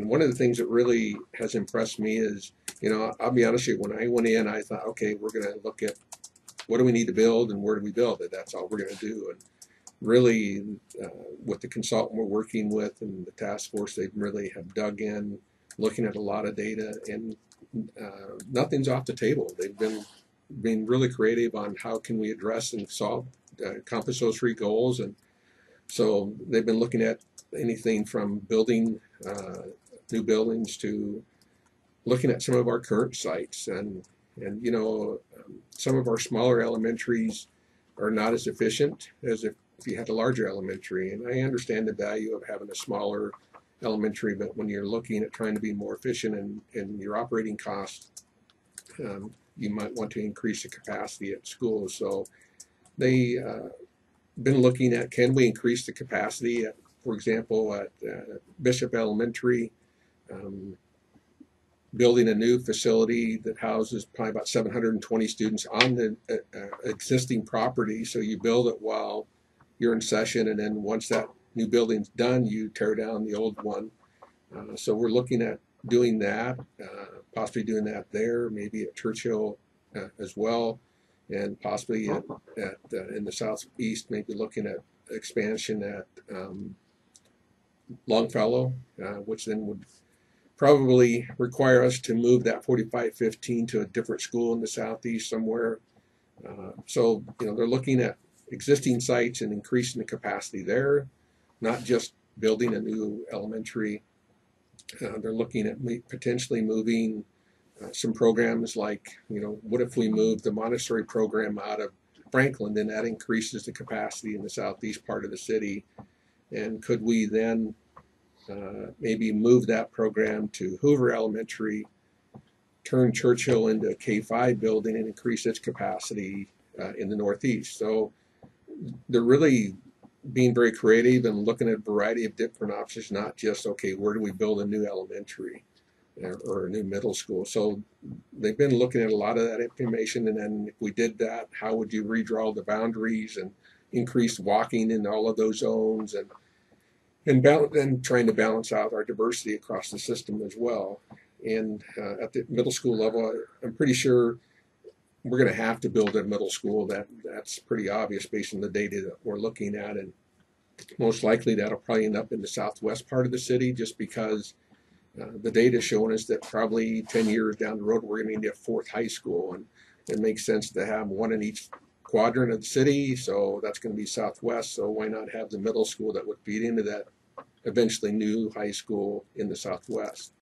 And one of the things that really has impressed me is, I'll be honest with you, when I went in, I thought, okay, we're going to look at what do we need to build and where do we build it? That's all we're going to do. And really, with the consultant we're working with and the task force, they really have dug in, looking at a lot of data, and nothing's off the table. They've been being really creative on how can we address and solve, accomplish those three goals. And so they've been looking at anything from building new buildings to looking at some of our current sites. And some of our smaller elementaries are not as efficient as if you had a larger elementary. And I understand the value of having a smaller elementary, but when you're looking at trying to be more efficient in your operating costs, you might want to increase the capacity at schools. So they been looking at, can we increase the capacity at, for example, at Bishop Elementary, building a new facility that houses probably about 720 students on the existing property. So you build it while you're in session, and then once that new building's done, you tear down the old one. So we're looking at doing that, possibly doing that there, maybe at Churchill as well, and possibly in the southeast, maybe looking at expansion at Longfellow, which then would probably require us to move that 4515 to a different school in the southeast somewhere. So they're looking at existing sites and increasing the capacity there, not just building a new elementary. They're looking at potentially moving some programs like, what if we move the Montessori program out of Franklin, then that increases the capacity in the southeast part of the city. And could we then maybe move that program to Hoover Elementary, turn Churchill into a K-5 building and increase its capacity in the northeast. So they're really being very creative and looking at a variety of different options, not just, okay, where do we build a new elementary or a new middle school? So they've been looking at a lot of that information, and then if we did that, how would you redraw the boundaries and increase walking in all of those zones, and trying to balance out our diversity across the system as well. And at the middle school level, I'm pretty sure we're going to have to build a middle school. That's pretty obvious based on the data that we're looking at, and most likely that'll probably end up in the southwest part of the city, just because the data is showing us that probably 10 years down the road we're going to need a fourth high school, and it makes sense to have one in each quadrant of the city. So that's going to be southwest. So why not have the middle school that would feed into that eventually new high school in the southwest?